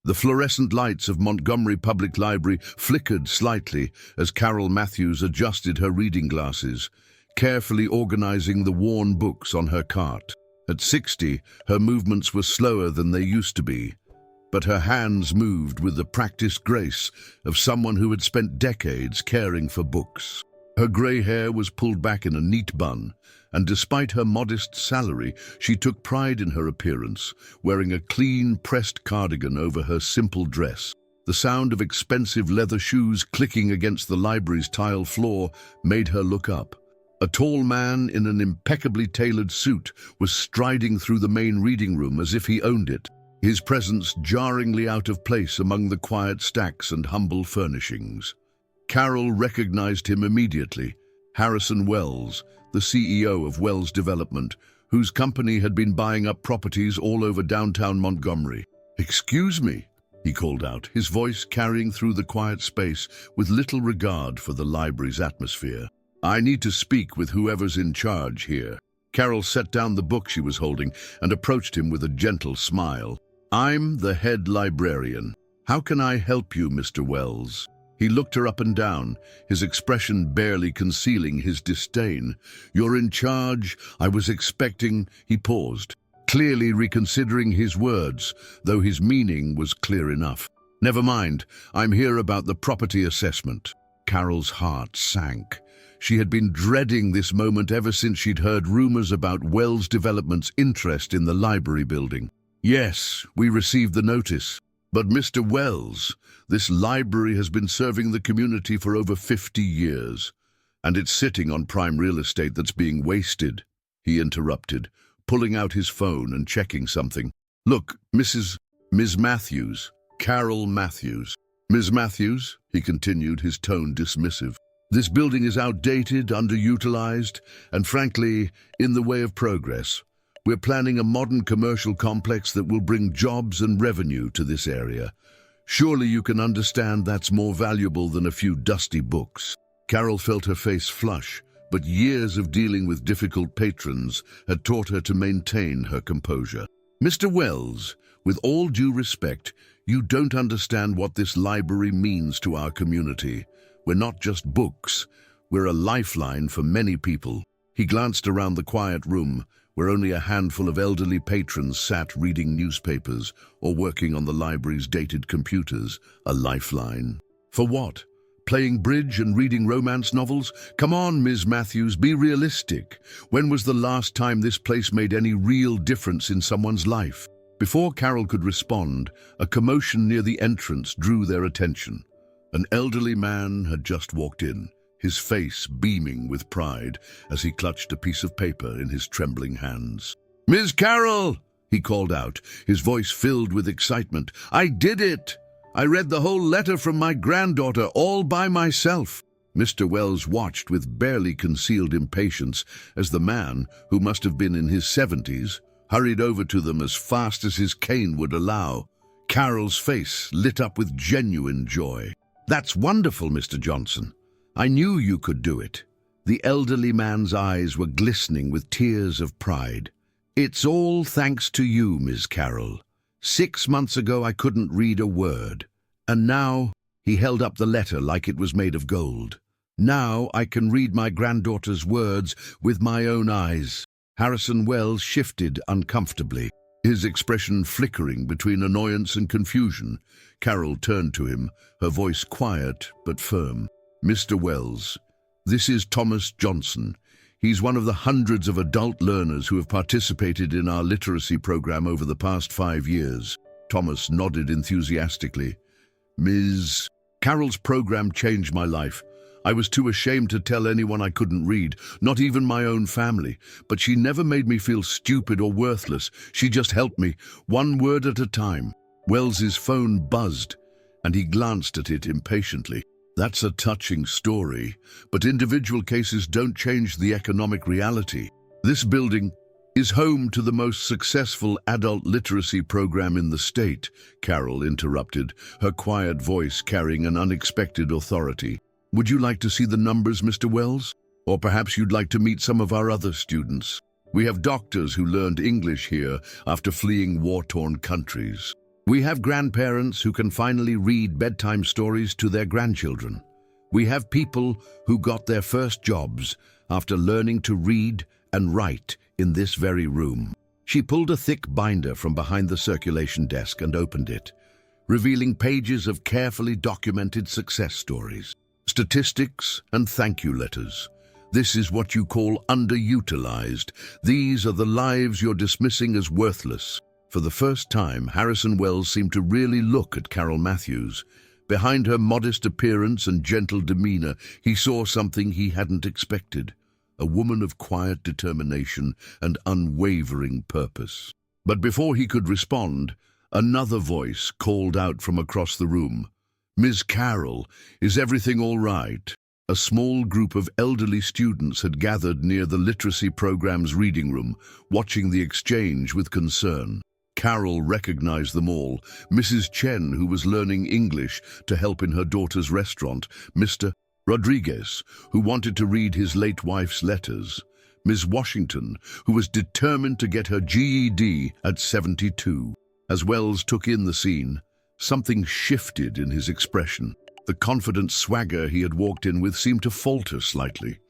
The fluorescent lights of Montgomery Public Library flickered slightly as Carol Matthews adjusted her reading glasses, carefully organizing the worn books on her cart. At 60, her movements were slower than they used to be, but her hands moved with the practiced grace of someone who had spent decades caring for books. Her grey hair was pulled back in a neat bun, and despite her modest salary, she took pride in her appearance, wearing a clean, pressed cardigan over her simple dress. The sound of expensive leather shoes clicking against the library's tile floor made her look up. A tall man in an impeccably tailored suit was striding through the main reading room as if he owned it, his presence jarringly out of place among the quiet stacks and humble furnishings. Carol recognized him immediately, Harrison Wells, the CEO of Wells Development, whose company had been buying up properties all over downtown Montgomery. "Excuse me," he called out, his voice carrying through the quiet space with little regard for the library's atmosphere. "I need to speak with whoever's in charge here." Carol set down the book she was holding and approached him with a gentle smile. "I'm the head librarian. How can I help you, Mr. Wells?" He looked her up and down, his expression barely concealing his disdain. "You're in charge. I was expecting—" He paused, clearly reconsidering his words, though his meaning was clear enough. "Never mind. I'm here about the property assessment." Carol's heart sank. She had been dreading this moment ever since she'd heard rumors about Wells Development's interest in the library building. "Yes, we received the notice. But Mr. Wells, this library has been serving the community for over 50 years, and it's sitting on prime real estate that's being wasted," he interrupted, pulling out his phone and checking something. "Look, Ms. Matthews, Carol Matthews." "Ms. Matthews," he continued, his tone dismissive, "this building is outdated, underutilized, and frankly, in the way of progress. We're planning a modern commercial complex that will bring jobs and revenue to this area. Surely you can understand that's more valuable than a few dusty books." Carol felt her face flush, but years of dealing with difficult patrons had taught her to maintain her composure. "Mr. Wells, with all due respect, you don't understand what this library means to our community. We're not just books. We're a lifeline for many people." He glanced around the quiet room, where only a handful of elderly patrons sat reading newspapers or working on the library's dated computers. A lifeline. For what? Playing bridge and reading romance novels? Come on, Ms. Matthews, be realistic. When was the last time this place made any real difference in someone's life? Before Carol could respond, a commotion near the entrance drew their attention. An elderly man had just walked in, his face beaming with pride as he clutched a piece of paper in his trembling hands. "Ms. Carroll!" he called out, his voice filled with excitement. "I did it! I read the whole letter from my granddaughter all by myself." Mr. Wells watched with barely concealed impatience as the man, who must have been in his 70s, hurried over to them as fast as his cane would allow. Carol's face lit up with genuine joy. "That's wonderful, Mr. Johnson. I knew you could do it." The elderly man's eyes were glistening with tears of pride. "It's all thanks to you, Ms. Carroll. 6 months ago I couldn't read a word. And now," he held up the letter like it was made of gold, "now I can read my granddaughter's words with my own eyes." Harrison Wells shifted uncomfortably, his expression flickering between annoyance and confusion. Carol turned to him, her voice quiet but firm. "Mr. Wells, this is Thomas Johnson. He's one of the hundreds of adult learners who have participated in our literacy program over the past 5 years." Thomas nodded enthusiastically. "Ms. Carroll's program changed my life. I was too ashamed to tell anyone I couldn't read, not even my own family. But she never made me feel stupid or worthless. She just helped me, one word at a time." Wells's phone buzzed, and he glanced at it impatiently. "That's a touching story, but individual cases don't change the economic reality. This building is home to the most successful adult literacy program in the state," Carol interrupted, her quiet voice carrying an unexpected authority. "Would you like to see the numbers, Mr. Wells? Or perhaps you'd like to meet some of our other students. We have doctors who learned English here after fleeing war-torn countries." We have grandparents who can finally read bedtime stories to their grandchildren. We have people who got their first jobs after learning to read and write in this very room. She pulled a thick binder from behind the circulation desk and opened it, revealing pages of carefully documented success stories, statistics, and thank you letters. This is what you call underutilized. These are the lives you're dismissing as worthless. For the first time, Harrison Wells seemed to really look at Carol Matthews. Behind her modest appearance and gentle demeanor, he saw something he hadn't expected. A woman of quiet determination and unwavering purpose. But before he could respond, another voice called out from across the room. "Miss Carroll, is everything all right?" A small group of elderly students had gathered near the literacy program's reading room, watching the exchange with concern. Carol recognized them all. Mrs. Chen, who was learning English to help in her daughter's restaurant. Mr. Rodriguez, who wanted to read his late wife's letters. Ms. Washington, who was determined to get her GED at 72. As Wells took in the scene, something shifted in his expression. The confident swagger he had walked in with seemed to falter slightly.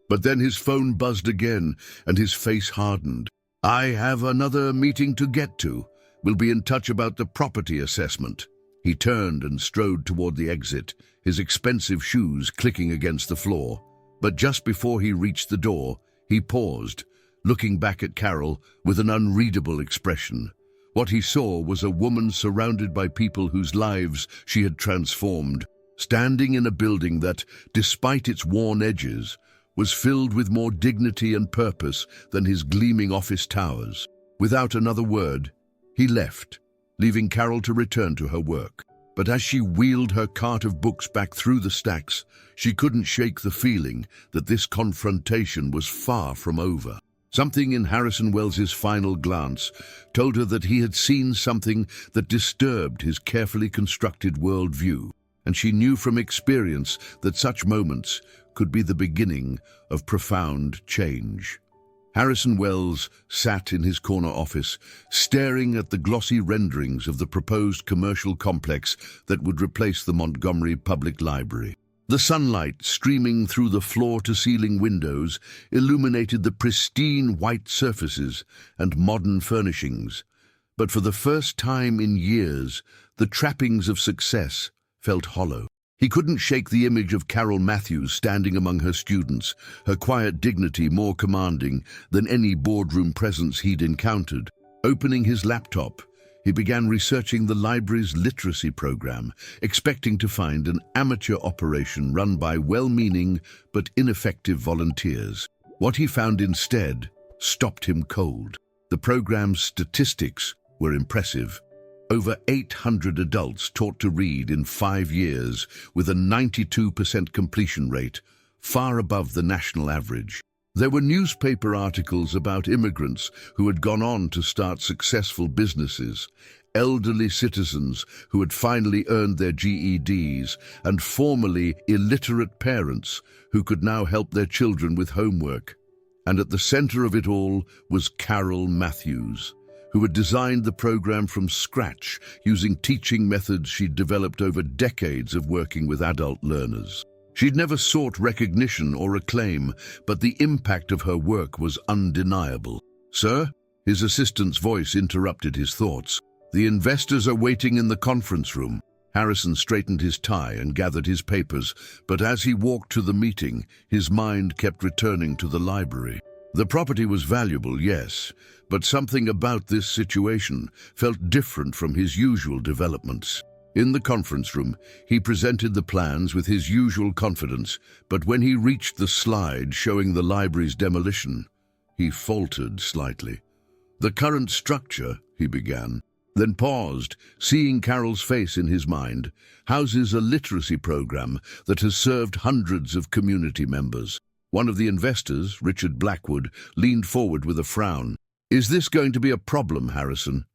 But then his phone buzzed again, and his face hardened. "I have another meeting to get to. We'll be in touch about the property assessment." He turned and strode toward the exit, his expensive shoes clicking against the floor. But just before he reached the door, he paused, looking back at Carol with an unreadable expression. What he saw was a woman surrounded by people whose lives she had transformed, standing in a building that, despite its worn edges, was filled with more dignity and purpose than his gleaming office towers. Without another word, he left, leaving Carol to return to her work. But as she wheeled her cart of books back through the stacks, she couldn't shake the feeling that this confrontation was far from over. Something in Harrison Wells's final glance told her that he had seen something that disturbed his carefully constructed worldview, and she knew from experience that such moments could be the beginning of profound change. Harrison Wells sat in his corner office, staring at the glossy renderings of the proposed commercial complex that would replace the Montgomery Public Library. The sunlight streaming through the floor-to-ceiling windows illuminated the pristine white surfaces and modern furnishings. But for the first time in years, the trappings of success felt hollow. He couldn't shake the image of Carol Matthews standing among her students, her quiet dignity more commanding than any boardroom presence he'd encountered. Opening his laptop, he began researching the library's literacy program, expecting to find an amateur operation run by well-meaning but ineffective volunteers. What he found instead stopped him cold. The program's statistics were impressive. Over 800 adults taught to read in 5 years with a 92% completion rate, far above the national average. There were newspaper articles about immigrants who had gone on to start successful businesses, elderly citizens who had finally earned their GEDs, and formerly illiterate parents who could now help their children with homework. And at the center of it all was Carol Matthews, who had designed the program from scratch using teaching methods she'd developed over decades of working with adult learners. She'd never sought recognition or acclaim, but the impact of her work was undeniable. "Sir?" His assistant's voice interrupted his thoughts. "The investors are waiting in the conference room." Harrison straightened his tie and gathered his papers, but as he walked to the meeting, his mind kept returning to the library. The property was valuable, yes, but something about this situation felt different from his usual developments. In the conference room, he presented the plans with his usual confidence, but when he reached the slide showing the library's demolition, he faltered slightly. "The current structure," he began, then paused, seeing Carol's face in his mind, "houses a literacy program that has served hundreds of community members." One of the investors, Richard Blackwood, leaned forward with a frown. "Is this going to be a problem, Harrison?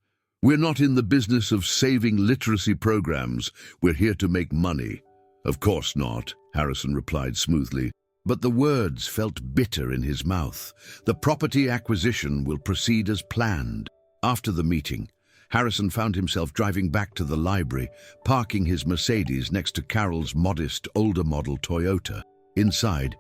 We're not in the business of saving literacy programs. We're here to make money." "Of course not," Harrison replied smoothly. But the words felt bitter in his mouth. "The property acquisition will proceed as planned." After the meeting, Harrison found himself driving back to the library, parking his Mercedes next to Carol's modest, older model Toyota. Inside,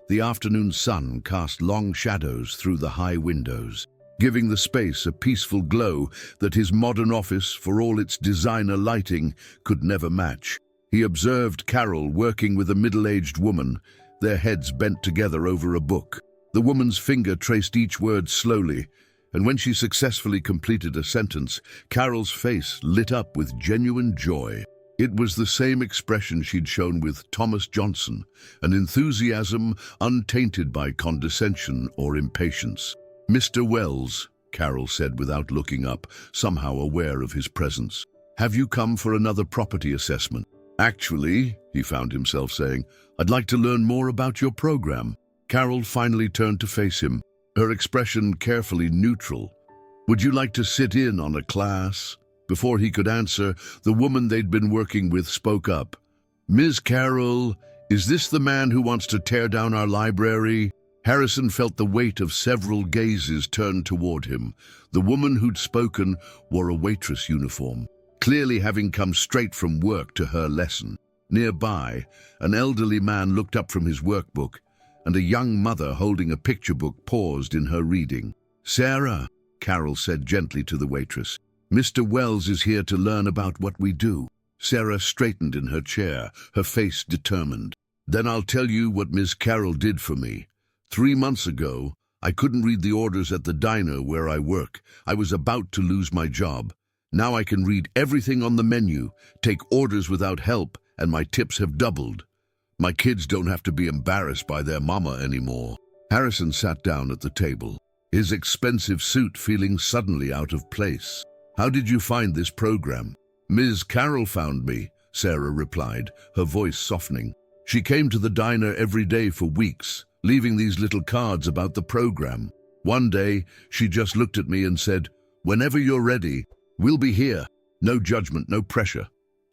the afternoon sun cast long shadows through the high windows, giving the space a peaceful glow that his modern office, for all its designer lighting, could never match. He observed Carol working with a middle-aged woman, their heads bent together over a book. The woman's finger traced each word slowly, and when she successfully completed a sentence, Carol's face lit up with genuine joy. It was the same expression she'd shown with Thomas Johnson, an enthusiasm untainted by condescension or impatience. "Mr. Wells," Carol said without looking up, somehow aware of his presence. "Have you come for another property assessment?" "Actually," he found himself saying, "I'd like to learn more about your program." Carol finally turned to face him, her expression carefully neutral. "Would you like to sit in on a class?" Before he could answer, the woman they'd been working with spoke up. "Ms. Carroll, is this the man who wants to tear down our library?" Harrison felt the weight of several gazes turned toward him. The woman who'd spoken wore a waitress uniform, clearly having come straight from work to her lesson. Nearby, an elderly man looked up from his workbook, and a young mother holding a picture book paused in her reading. "Sarah," Carol said gently to the waitress, "Mr. Wells is here to learn about what we do." Sarah straightened in her chair, her face determined. "Then I'll tell you what Miss Carroll did for me. 3 months ago, I couldn't read the orders at the diner where I work. I was about to lose my job. Now I can read everything on the menu, take orders without help, and my tips have doubled. My kids don't have to be embarrassed by their mama anymore." Harrison sat down at the table, his expensive suit feeling suddenly out of place. "How did you find this program?" "Ms. Carroll found me," Sarah replied, her voice softening. "She came to the diner every day for weeks, leaving these little cards about the program. One day, she just looked at me and said, 'Whenever you're ready, we'll be here.' No judgment, no pressure,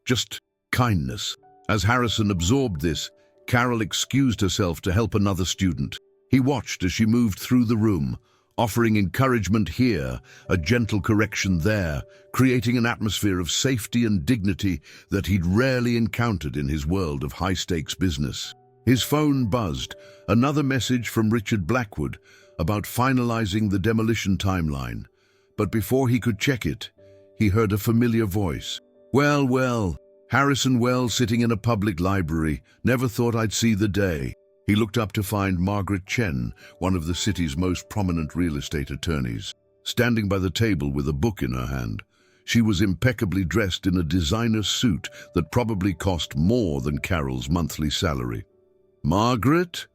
just kindness." As Harrison absorbed this, Carol excused herself to help another student. He watched as she moved through the room, offering encouragement here, a gentle correction there, creating an atmosphere of safety and dignity that he'd rarely encountered in his world of high-stakes business. His phone buzzed, another message from Richard Blackwood about finalizing the demolition timeline. But before he could check it, he heard a familiar voice. Well, Harrison Wells sitting in a public library. Never thought I'd see the day." He looked up to find Margaret Chen, one of the city's most prominent real estate attorneys, standing by the table with a book in her hand. She was impeccably dressed in a designer suit that probably cost more than Carol's monthly salary. "Margaret,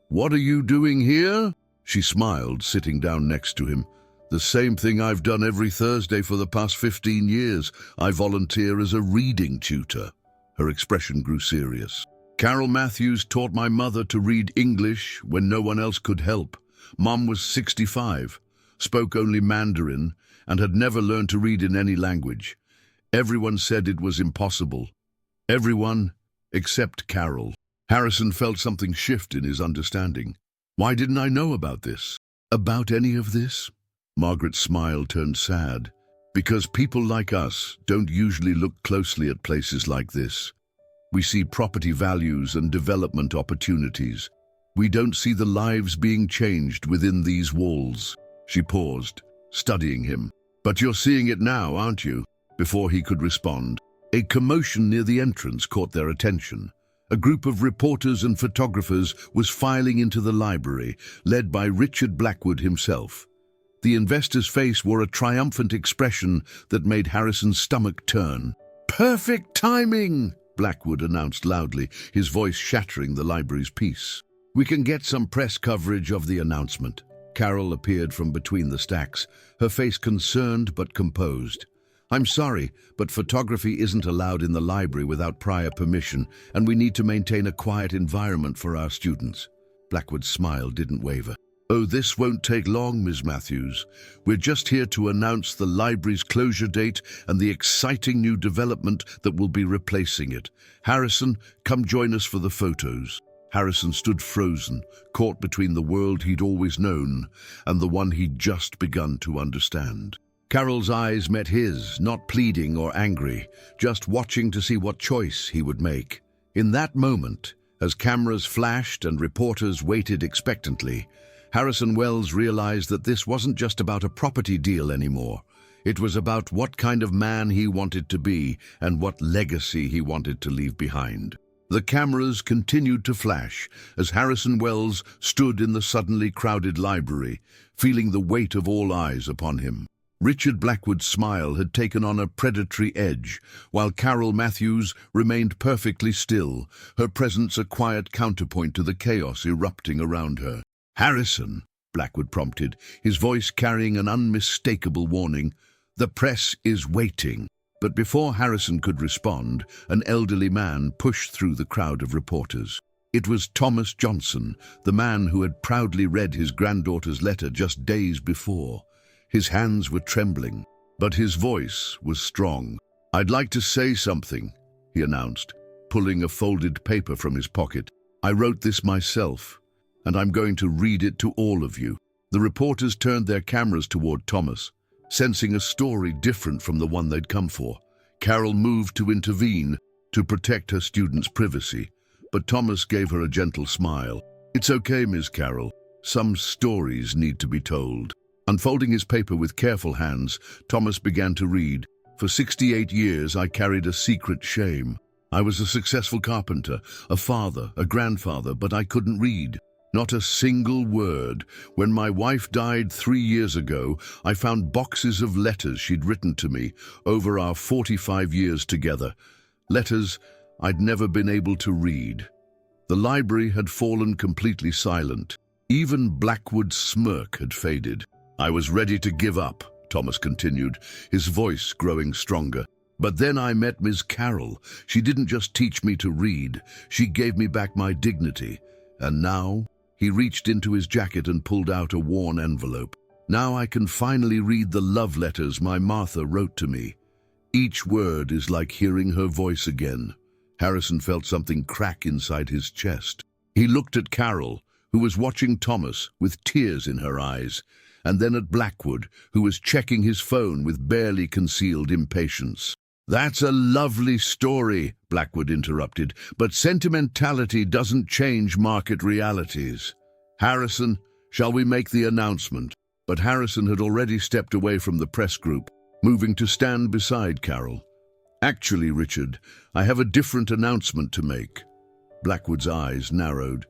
what are you doing here?" She smiled, sitting down next to him. "The same thing I've done every Thursday for the past 15 years. I volunteer as a reading tutor." Her expression grew serious. "Carol Matthews taught my mother to read English when no one else could help. Mom was 65, spoke only Mandarin, and had never learned to read in any language. Everyone said it was impossible. Everyone except Carol." Harrison felt something shift in his understanding. "Why didn't I know about this? About any of this?" Margaret's smile turned sad. "Because people like us don't usually look closely at places like this. We see property values and development opportunities. We don't see the lives being changed within these walls." She paused, studying him. "But you're seeing it now, aren't you?" Before he could respond, a commotion near the entrance caught their attention. A group of reporters and photographers was filing into the library, led by Richard Blackwood himself. The investor's face wore a triumphant expression that made Harrison's stomach turn. "Perfect timing!" Blackwood announced loudly, his voice shattering the library's peace. "We can get some press coverage of the announcement." Carol appeared from between the stacks, her face concerned but composed. "I'm sorry, but photography isn't allowed in the library without prior permission, and we need to maintain a quiet environment for our students." Blackwood's smile didn't waver. "Oh, this won't take long, Ms. Matthews. We're just here to announce the library's closure date and the exciting new development that will be replacing it. Harrison, come join us for the photos." Harrison stood frozen, caught between the world he'd always known and the one he'd just begun to understand. Carol's eyes met his, not pleading or angry, just watching to see what choice he would make. In that moment, as cameras flashed and reporters waited expectantly, Harrison Wells realized that this wasn't just about a property deal anymore. It was about what kind of man he wanted to be and what legacy he wanted to leave behind. The cameras continued to flash as Harrison Wells stood in the suddenly crowded library, feeling the weight of all eyes upon him. Richard Blackwood's smile had taken on a predatory edge, while Carol Matthews remained perfectly still, her presence a quiet counterpoint to the chaos erupting around her. "Harrison," Blackwood prompted, his voice carrying an unmistakable warning, "the press is waiting." But before Harrison could respond, an elderly man pushed through the crowd of reporters. It was Thomas Johnson, the man who had proudly read his granddaughter's letter just days before. His hands were trembling, but his voice was strong. "I'd like to say something," he announced, pulling a folded paper from his pocket. "I wrote this myself, and I'm going to read it to all of you." The reporters turned their cameras toward Thomas, sensing a story different from the one they'd come for. Carol moved to intervene, to protect her students' privacy, but Thomas gave her a gentle smile. "It's okay, Miss Carol. Some stories need to be told." Unfolding his paper with careful hands, Thomas began to read. "For 68 years, I carried a secret shame. I was a successful carpenter, a father, a grandfather, but I couldn't read. Not a single word. When my wife died 3 years ago, I found boxes of letters she'd written to me over our 45 years together. Letters I'd never been able to read." The library had fallen completely silent. Even Blackwood's smirk had faded. "I was ready to give up," Thomas continued, his voice growing stronger. "But then I met Ms. Carol. She didn't just teach me to read, she gave me back my dignity. And now," he reached into his jacket and pulled out a worn envelope, "now I can finally read the love letters my Martha wrote to me. Each word is like hearing her voice again." Harrison felt something crack inside his chest. He looked at Carol, who was watching Thomas with tears in her eyes, and then at Blackwood, who was checking his phone with barely concealed impatience. "That's a lovely story," Blackwood interrupted, "but sentimentality doesn't change market realities. Harrison, shall we make the announcement?" But Harrison had already stepped away from the press group, moving to stand beside Carol. "Actually, Richard, I have a different announcement to make." Blackwood's eyes narrowed.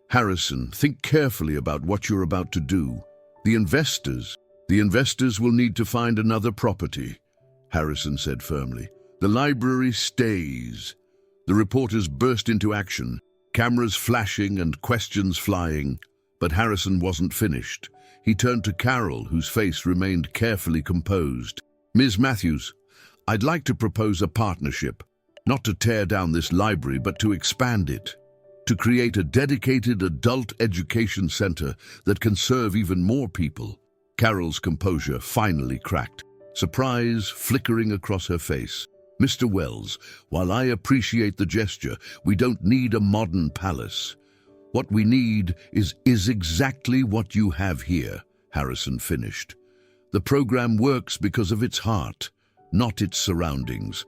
"Harrison, think carefully about what you're about to do. The investors will need to find another property," Harrison said firmly. "The library stays." The reporters burst into action, cameras flashing and questions flying. But Harrison wasn't finished. He turned to Carol, whose face remained carefully composed. "Ms. Matthews, I'd like to propose a partnership, not to tear down this library, but to expand it. To create a dedicated adult education center that can serve even more people." Carol's composure finally cracked, surprise flickering across her face. "Mr. Wells, while I appreciate the gesture, we don't need a modern palace. What we need is exactly what you have here," Harrison finished. "The program works because of its heart, not its surroundings.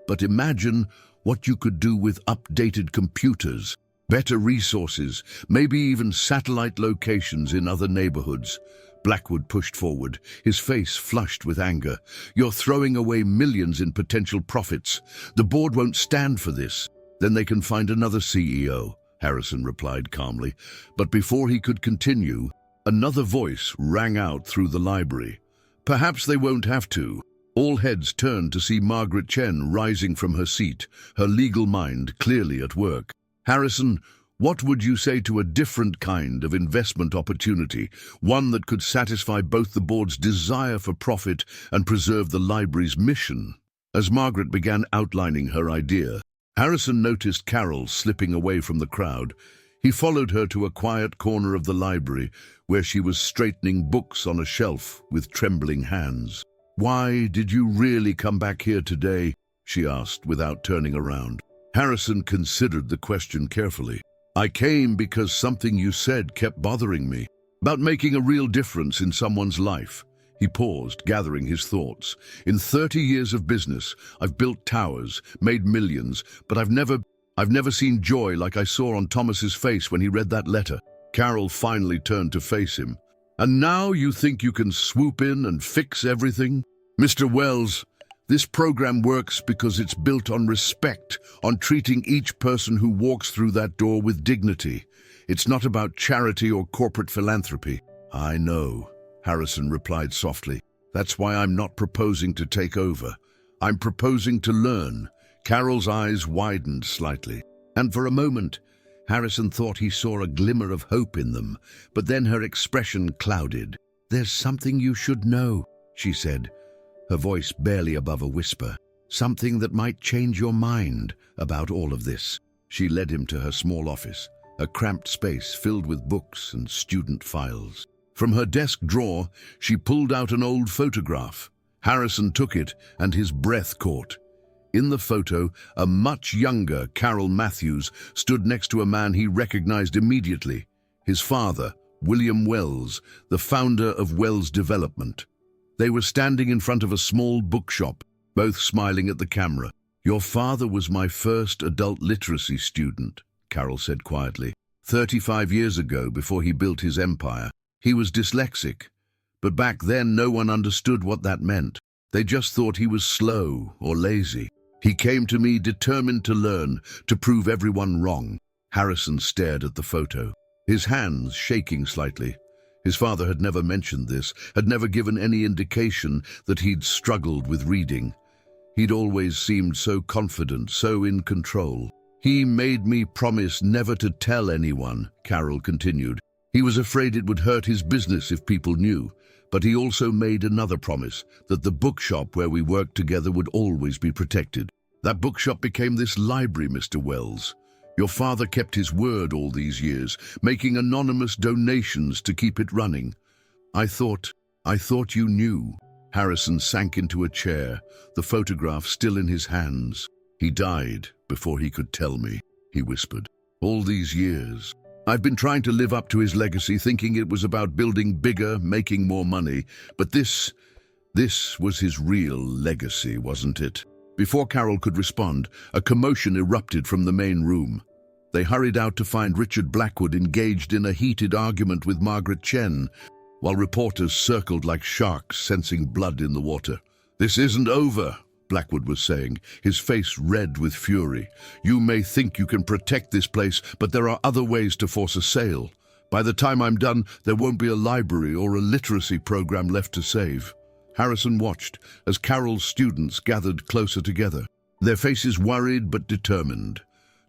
But imagine what you could do with updated computers, better resources, maybe even satellite locations in other neighborhoods." Blackwood pushed forward, his face flushed with anger. "You're throwing away millions in potential profits. The board won't stand for this." "Then they can find another CEO," Harrison replied calmly. But before he could continue, another voice rang out through the library. "Perhaps they won't have to." All heads turned to see Margaret Chen rising from her seat, her legal mind clearly at work. "Harrison, what would you say to a different kind of investment opportunity, one that could satisfy both the board's desire for profit and preserve the library's mission?" As Margaret began outlining her idea, Harrison noticed Carol slipping away from the crowd. He followed her to a quiet corner of the library, where she was straightening books on a shelf with trembling hands. "Why did you really come back here today?" she asked without turning around. Harrison considered the question carefully. "I came because something you said kept bothering me, about making a real difference in someone's life. He paused, gathering his thoughts. In 30 years of business, I've built towers, made millions, but I've never seen joy like I saw on Thomas's face when he read that letter. Carol finally turned to face him. And now you think you can swoop in and fix everything? Mr. Wells, this program works because it's built on respect, on treating each person who walks through that door with dignity. It's not about charity or corporate philanthropy. I know, Harrison replied softly. That's why I'm not proposing to take over. I'm proposing to learn. Carol's eyes widened slightly, and for a moment, Harrison thought he saw a glimmer of hope in them, but then her expression clouded. There's something you should know, she said, her voice barely above a whisper. Something that might change your mind about all of this. She led him to her small office, a cramped space filled with books and student files. From her desk drawer, she pulled out an old photograph. Harrison took it, and his breath caught. In the photo, a much younger Carol Matthews stood next to a man he recognized immediately, his father, William Wells, the founder of Wells Development. They were standing in front of a small bookshop, both smiling at the camera. Your father was my first adult literacy student, Carol said quietly. 35 years ago, before he built his empire, he was dyslexic. But back then, no one understood what that meant. They just thought he was slow or lazy. He came to me determined to learn, to prove everyone wrong. Harrison stared at the photo, his hands shaking slightly. His father had never mentioned this, had never given any indication that he'd struggled with reading. He'd always seemed so confident, so in control. He made me promise never to tell anyone, Carol continued. He was afraid it would hurt his business if people knew. But he also made another promise, that the bookshop where we worked together would always be protected. That bookshop became this library, Mr. Wells. Your father kept his word all these years, making anonymous donations to keep it running. I thought you knew. Harrison sank into a chair, the photograph still in his hands. He died before he could tell me, he whispered. All these years, I've been trying to live up to his legacy, thinking it was about building bigger, making more money. But this was his real legacy, wasn't it? Before Carol could respond, a commotion erupted from the main room. They hurried out to find Richard Blackwood engaged in a heated argument with Margaret Chen, while reporters circled like sharks, sensing blood in the water. This isn't over, Blackwood was saying, his face red with fury. You may think you can protect this place, but there are other ways to force a sale. By the time I'm done, there won't be a library or a literacy program left to save. Harrison watched as Carol's students gathered closer together, their faces worried but determined.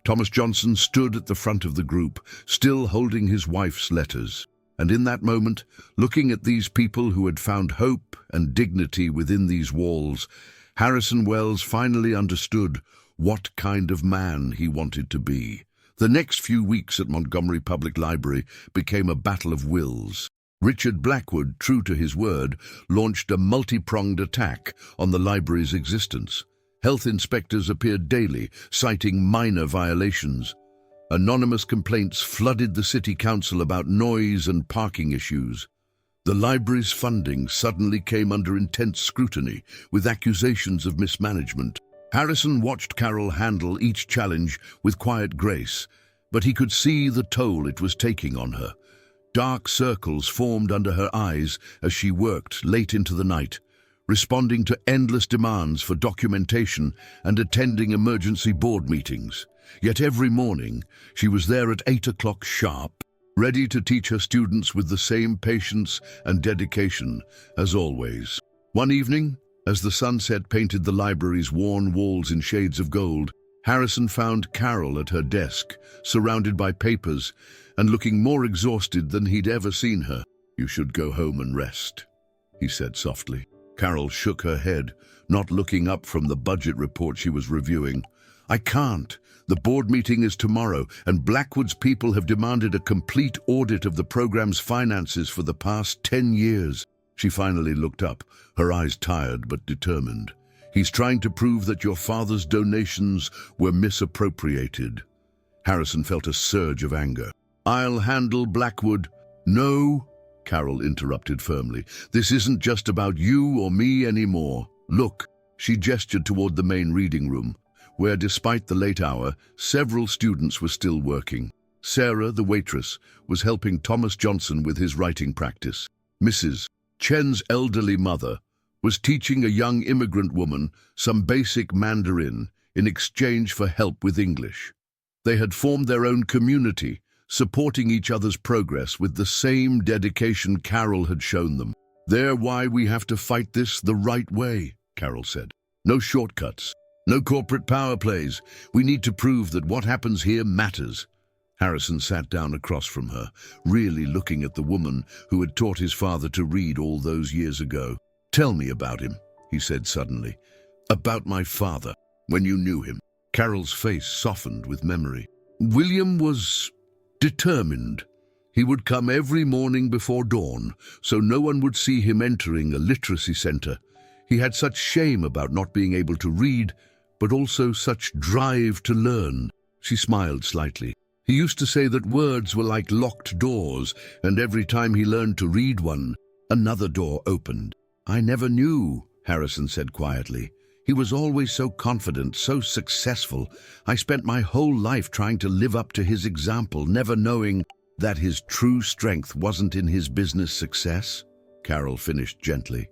Thomas Johnson stood at the front of the group, still holding his wife's letters. And in that moment, looking at these people who had found hope and dignity within these walls, Harrison Wells finally understood what kind of man he wanted to be. The next few weeks at Montgomery Public Library became a battle of wills. Richard Blackwood, true to his word, launched a multi-pronged attack on the library's existence. Health inspectors appeared daily, citing minor violations. Anonymous complaints flooded the city council about noise and parking issues. The library's funding suddenly came under intense scrutiny, with accusations of mismanagement. Harrison watched Carol handle each challenge with quiet grace, but he could see the toll it was taking on her. Dark circles formed under her eyes as she worked late into the night, responding to endless demands for documentation and attending emergency board meetings. Yet every morning, she was there at 8 o'clock sharp, ready to teach her students with the same patience and dedication as always. One evening, as the sunset painted the library's worn walls in shades of gold, Harrison found Carol at her desk, surrounded by papers, and looking more exhausted than he'd ever seen her. You should go home and rest, he said softly. Carol shook her head, not looking up from the budget report she was reviewing. I can't. The board meeting is tomorrow, and Blackwood's people have demanded a complete audit of the program's finances for the past 10 years. She finally looked up, her eyes tired but determined. He's trying to prove that your father's donations were misappropriated. Harrison felt a surge of anger. I'll handle Blackwood. No, Carol interrupted firmly. "This isn't just about you or me anymore. Look." She gestured toward the main reading room, where, despite the late hour, several students were still working. Sarah, the waitress, was helping Thomas Johnson with his writing practice. Mrs. Chen's elderly mother was teaching a young immigrant woman some basic Mandarin in exchange for help with English. They had formed their own community, supporting each other's progress with the same dedication Carol had shown them. "They're why we have to fight this the right way," Carol said. "No shortcuts, no corporate power plays. We need to prove that what happens here matters." Harrison sat down across from her, really looking at the woman who had taught his father to read all those years ago. "Tell me about him," he said suddenly. "About my father, when you knew him." Carol's face softened with memory. "William was determined. He would come every morning before dawn, so no one would see him entering a literacy center. He had such shame about not being able to read, but also such drive to learn." She smiled slightly. "He used to say that words were like locked doors, and every time he learned to read one, another door opened." "I never knew," Harrison said quietly. "He was always so confident, so successful. I spent my whole life trying to live up to his example, never knowing that his true strength wasn't in his business success." Carol finished gently.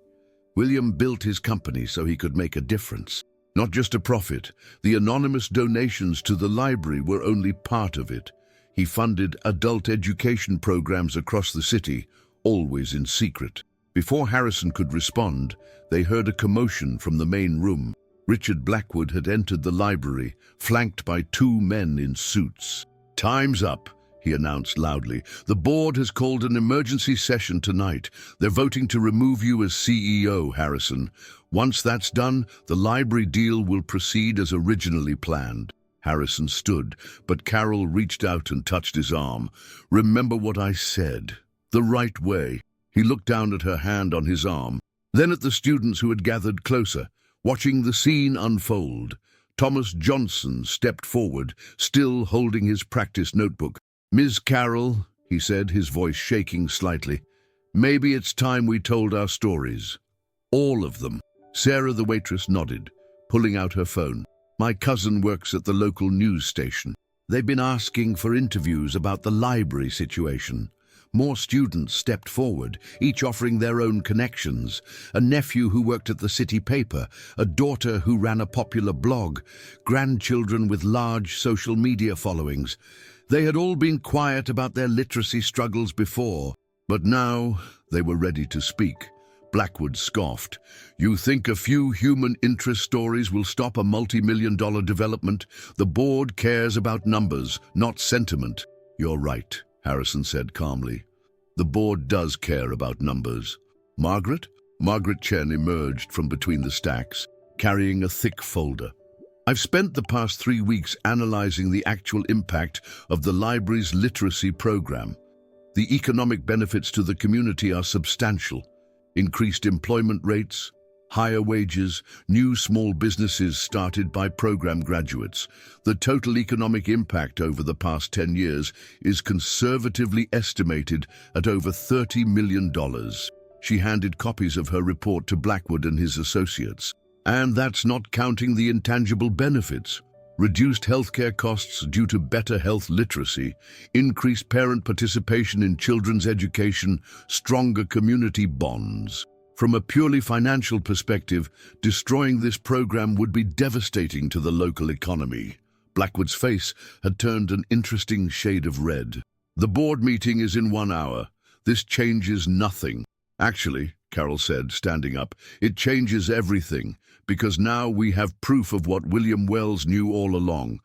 "William built his company so he could make a difference. Not just a profit. The anonymous donations to the library were only part of it. He funded adult education programs across the city, always in secret." Before Harrison could respond, they heard a commotion from the main room. Richard Blackwood had entered the library, flanked by two men in suits. "Time's up," he announced loudly. "The board has called an emergency session tonight. They're voting to remove you as CEO, Harrison. Once that's done, the library deal will proceed as originally planned." Harrison stood, but Carol reached out and touched his arm. "Remember what I said. The right way." He looked down at her hand on his arm, then at the students who had gathered closer, watching the scene unfold. Thomas Johnson stepped forward, still holding his practice notebook. "Ms. Carroll," he said, his voice shaking slightly, "maybe it's time we told our stories. All of them." Sarah, the waitress, nodded, pulling out her phone. "My cousin works at the local news station. They've been asking for interviews about the library situation." More students stepped forward, each offering their own connections. A nephew who worked at the city paper, a daughter who ran a popular blog, grandchildren with large social media followings. They had all been quiet about their literacy struggles before, but now they were ready to speak. Blackwood scoffed. "You think a few human interest stories will stop a multi-million-dollar development? The board cares about numbers, not sentiment." "You're right," Harrison said calmly. "The board does care about numbers." "Margaret?" Margaret Chen emerged from between the stacks, carrying a thick folder. "I've spent the past 3 weeks analyzing the actual impact of the library's literacy program. The economic benefits to the community are substantial. Increased employment rates, higher wages, new small businesses started by program graduates. The total economic impact over the past 10 years is conservatively estimated at over $30 million. She handed copies of her report to Blackwood and his associates. "And that's not counting the intangible benefits. Reduced healthcare costs due to better health literacy, increased parent participation in children's education, stronger community bonds. From a purely financial perspective, destroying this program would be devastating to the local economy." Blackwood's face had turned an interesting shade of red. "The board meeting is in 1 hour. This changes nothing." "Actually," Carol said, standing up, "it changes everything, because now we have proof of what William Wells knew all along,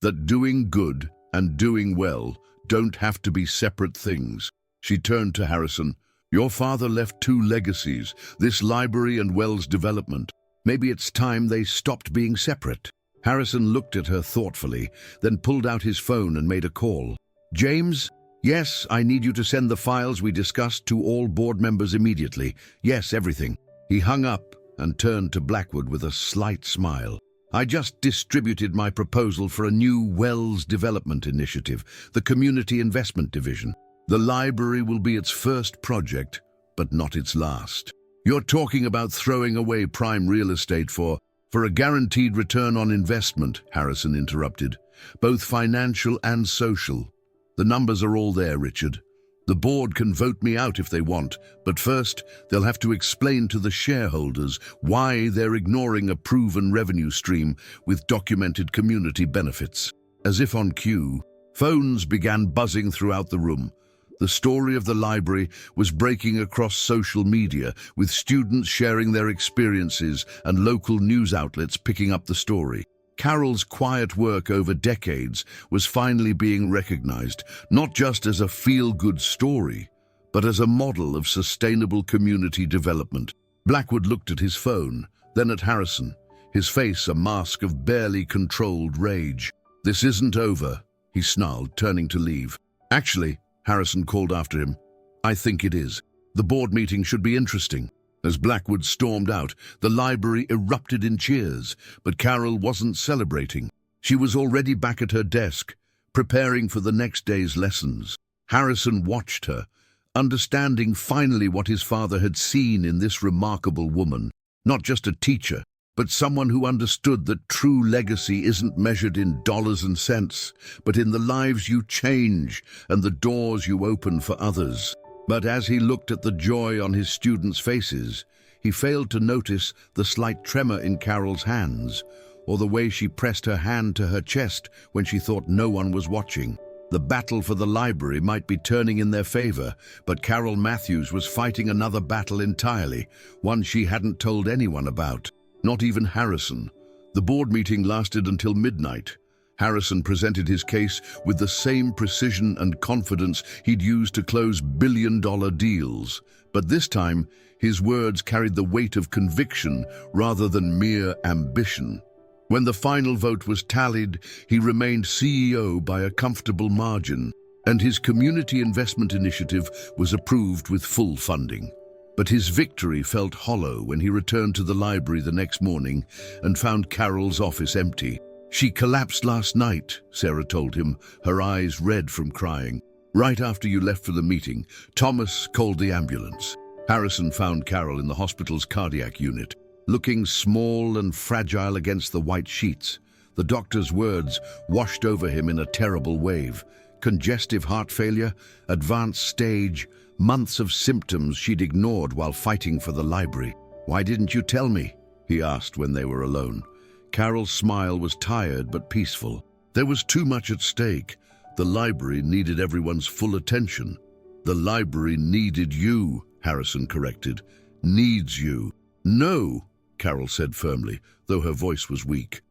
that doing good and doing well don't have to be separate things." She turned to Harrison. "Your father left 2 legacies, this library and Wells development. Maybe it's time they stopped being separate." Harrison looked at her thoughtfully, then pulled out his phone and made a call. "James? Yes, I need you to send the files we discussed to all board members immediately. Yes, everything." He hung up and turned to Blackwood with a slight smile. "I just distributed my proposal for a new Wells Development Initiative, the Community Investment Division. The library will be its first project, but not its last. You're talking about throwing away prime real estate for a guaranteed return on investment, Harrison interrupted. Both financial and social. The numbers are all there, Richard. The board can vote me out if they want, but first they'll have to explain to the shareholders why they're ignoring a proven revenue stream with documented community benefits. As if on cue, phones began buzzing throughout the room. The story of the library was breaking across social media, with students sharing their experiences and local news outlets picking up the story. Carol's quiet work over decades was finally being recognized, not just as a feel-good story, but as a model of sustainable community development. Blackwood looked at his phone, then at Harrison, his face a mask of barely controlled rage. "This isn't over," he snarled, turning to leave. "Actually," Harrison called after him, "I think it is. The board meeting should be interesting." As Blackwood stormed out, the library erupted in cheers, but Carol wasn't celebrating. She was already back at her desk, preparing for the next day's lessons. Harrison watched her, understanding finally what his father had seen in this remarkable woman. Not just a teacher, but someone who understood that true legacy isn't measured in dollars and cents, but in the lives you change and the doors you open for others. But as he looked at the joy on his students' faces, he failed to notice the slight tremor in Carol's hands, or the way she pressed her hand to her chest when she thought no one was watching. The battle for the library might be turning in their favor, but Carol Matthews was fighting another battle entirely, one she hadn't told anyone about. Not even Harrison. The board meeting lasted until midnight. Harrison presented his case with the same precision and confidence he'd used to close billion-dollar deals. But this time, his words carried the weight of conviction rather than mere ambition. When the final vote was tallied, he remained CEO by a comfortable margin, and his community investment initiative was approved with full funding. But his victory felt hollow when he returned to the library the next morning and found Carol's office empty. "She collapsed last night," Sarah told him, her eyes red from crying. "Right after you left for the meeting, Thomas called the ambulance." Harrison found Carol in the hospital's cardiac unit, looking small and fragile against the white sheets. The doctor's words washed over him in a terrible wave. Congestive heart failure, advanced stage, months of symptoms she'd ignored while fighting for the library. "Why didn't you tell me?" he asked when they were alone. Carol's smile was tired but peaceful. There was too much at stake. The library needed everyone's full attention. "The library needed you," Harrison corrected. "Needs you." "No," Carol said firmly, though her voice was weak.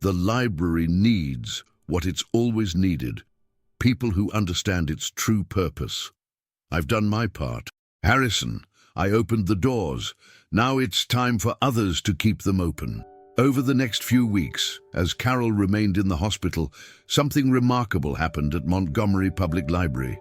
"The library needs what it's always needed. People who understand its true purpose. I've done my part. Harrison, I opened the doors. Now it's time for others to keep them open." Over the next few weeks, as Carol remained in the hospital, something remarkable happened at Montgomery Public Library.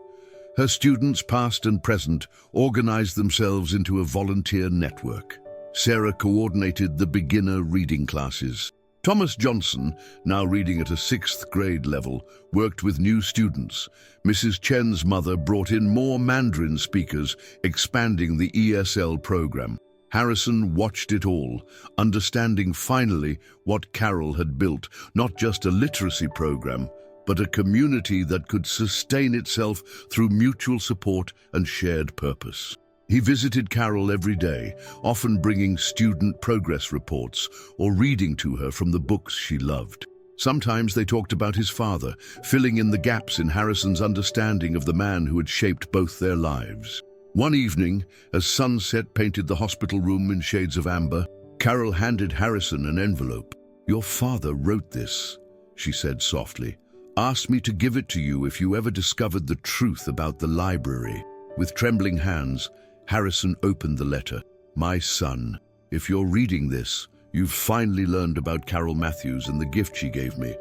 Her students, past and present, organized themselves into a volunteer network. Sarah coordinated the beginner reading classes. Thomas Johnson, now reading at a 6th grade level, worked with new students. Mrs. Chen's mother brought in more Mandarin speakers, expanding the ESL program. Harrison watched it all, understanding finally what Carol had built, not just a literacy program, but a community that could sustain itself through mutual support and shared purpose. He visited Carol every day, often bringing student progress reports or reading to her from the books she loved. Sometimes they talked about his father, filling in the gaps in Harrison's understanding of the man who had shaped both their lives. One evening, as sunset painted the hospital room in shades of amber, Carol handed Harrison an envelope. "Your father wrote this," she said softly. "Asked me to give it to you if you ever discovered the truth about the library." With trembling hands, Harrison opened the letter. "My son, if you're reading this, you've finally learned about Carol Matthews and the gift she gave me.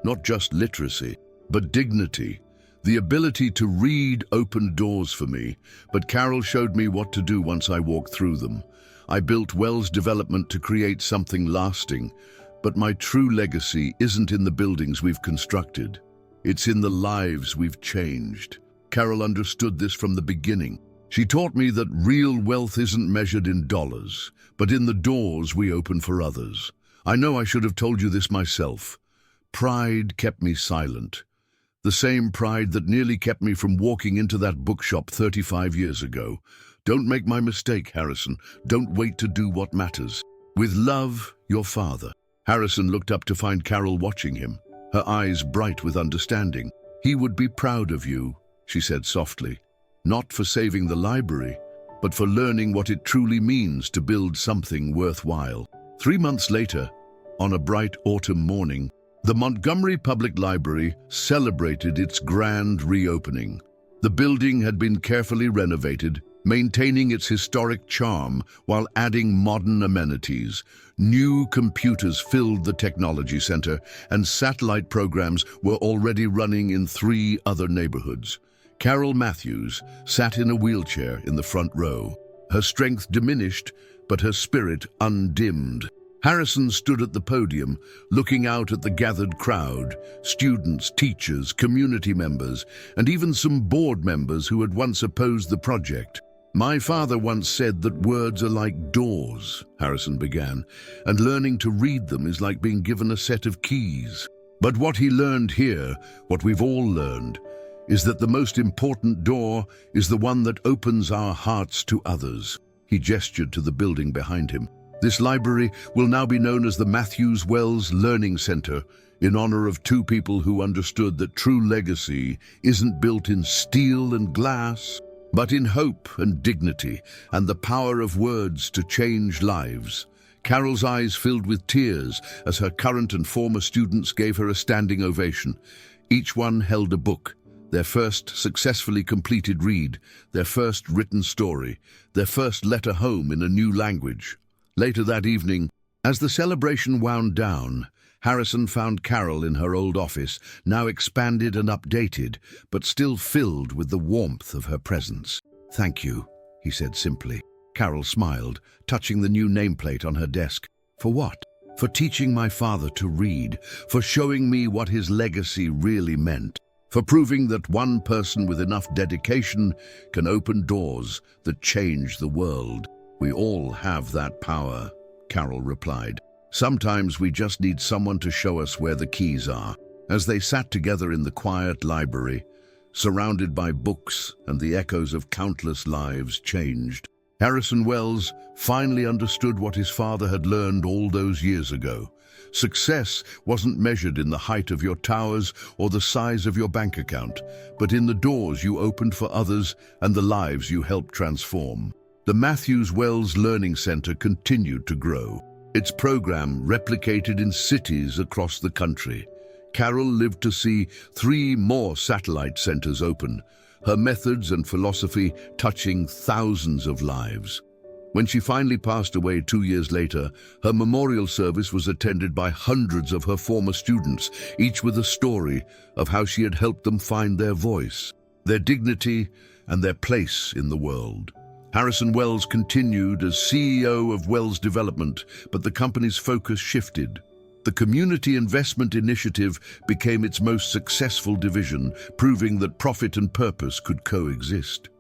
Not just literacy, but dignity. The ability to read opened doors for me, but Carol showed me what to do once I walked through them. I built Wells Development to create something lasting, but my true legacy isn't in the buildings we've constructed. It's in the lives we've changed." Carol understood this from the beginning. She taught me that real wealth isn't measured in dollars, but in the doors we open for others. I know I should have told you this myself. Pride kept me silent. The same pride that nearly kept me from walking into that bookshop 35 years ago. Don't make my mistake, Harrison. Don't wait to do what matters. With love, your father. Harrison looked up to find Carol watching him, her eyes bright with understanding. He would be proud of you, she said softly. Not for saving the library, but for learning what it truly means to build something worthwhile. 3 months later, on a bright autumn morning, the Montgomery Public Library celebrated its grand reopening. The building had been carefully renovated, maintaining its historic charm while adding modern amenities. New computers filled the technology center, and satellite programs were already running in 3 other neighborhoods. Carol Matthews sat in a wheelchair in the front row. Her strength diminished, but her spirit undimmed. Harrison stood at the podium, looking out at the gathered crowd, students, teachers, community members, and even some board members who had once opposed the project. My father once said that words are like doors, Harrison began, and learning to read them is like being given a set of keys. But what he learned here, what we've all learned, is that the most important door is the one that opens our hearts to others. He gestured to the building behind him. This library will now be known as the Matthews Wells Learning Center, in honor of 2 people who understood that true legacy isn't built in steel and glass, but in hope and dignity and the power of words to change lives. Carol's eyes filled with tears as her current and former students gave her a standing ovation. Each one held a book, their first successfully completed read, their first written story, their first letter home in a new language. Later that evening, as the celebration wound down, Harrison found Carol in her old office, now expanded and updated, but still filled with the warmth of her presence. "Thank you," he said simply. Carol smiled, touching the new nameplate on her desk. "For what?" "For teaching my father to read, for showing me what his legacy really meant, for proving that one person with enough dedication can open doors that change the world." "We all have that power," Carol replied. "Sometimes we just need someone to show us where the keys are." As they sat together in the quiet library, surrounded by books and the echoes of countless lives changed, Harrison Wells finally understood what his father had learned all those years ago. Success wasn't measured in the height of your towers or the size of your bank account, but in the doors you opened for others and the lives you helped transform. The Matthews Wells Learning Center continued to grow. Its program replicated in cities across the country. Carol lived to see 3 more satellite centers open, her methods and philosophy touching thousands of lives. When she finally passed away 2 years later, her memorial service was attended by hundreds of her former students, each with a story of how she had helped them find their voice, their dignity, and their place in the world. Harrison Wells continued as CEO of Wells Development, but the company's focus shifted. The Community Investment Initiative became its most successful division, proving that profit and purpose could coexist.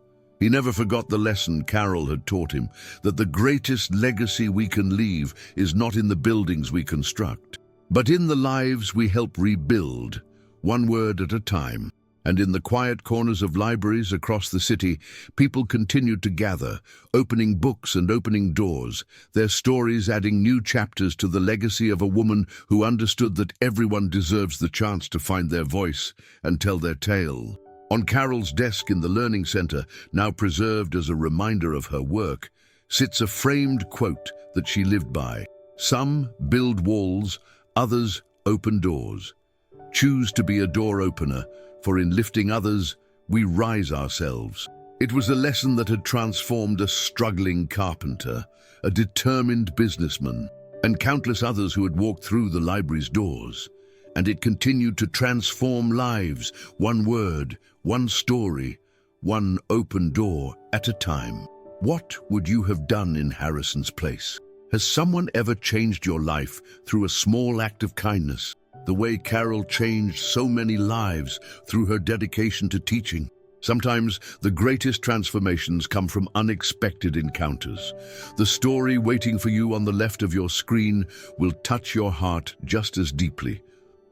He never forgot the lesson Carol had taught him, that the greatest legacy we can leave is not in the buildings we construct, but in the lives we help rebuild, one word at a time. And in the quiet corners of libraries across the city, people continued to gather, opening books and opening doors, their stories adding new chapters to the legacy of a woman who understood that everyone deserves the chance to find their voice and tell their tale. On Carol's desk in the Learning Center, now preserved as a reminder of her work, sits a framed quote that she lived by. "Some build walls, others open doors. Choose to be a door opener, for in lifting others, we rise ourselves." It was a lesson that had transformed a struggling carpenter, a determined businessman, and countless others who had walked through the library's doors. And it continued to transform lives, one word, one story, one open door at a time. What would you have done in Harrison's place? Has someone ever changed your life through a small act of kindness? The way Carol changed so many lives through her dedication to teaching. Sometimes the greatest transformations come from unexpected encounters. The story waiting for you on the left of your screen will touch your heart just as deeply.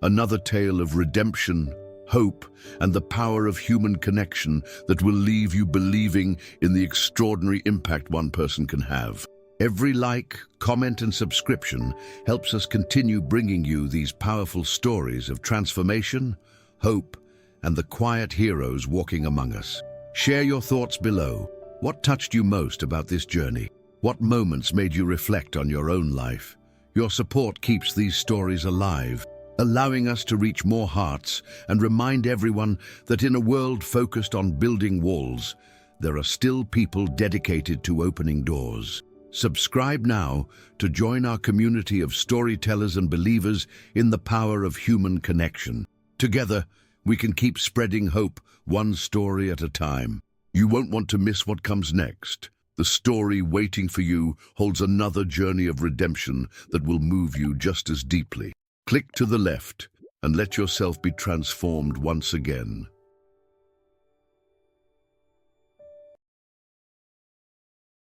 Another tale of redemption, hope, and the power of human connection that will leave you believing in the extraordinary impact one person can have. Every like, comment, and subscription helps us continue bringing you these powerful stories of transformation, hope, and the quiet heroes walking among us. Share your thoughts below. What touched you most about this journey? What moments made you reflect on your own life? Your support keeps these stories alive, allowing us to reach more hearts and remind everyone that in a world focused on building walls, there are still people dedicated to opening doors. Subscribe now to join our community of storytellers and believers in the power of human connection. Together, we can keep spreading hope one story at a time. You won't want to miss what comes next. The story waiting for you holds another journey of redemption that will move you just as deeply. Click to the left and let yourself be transformed once again.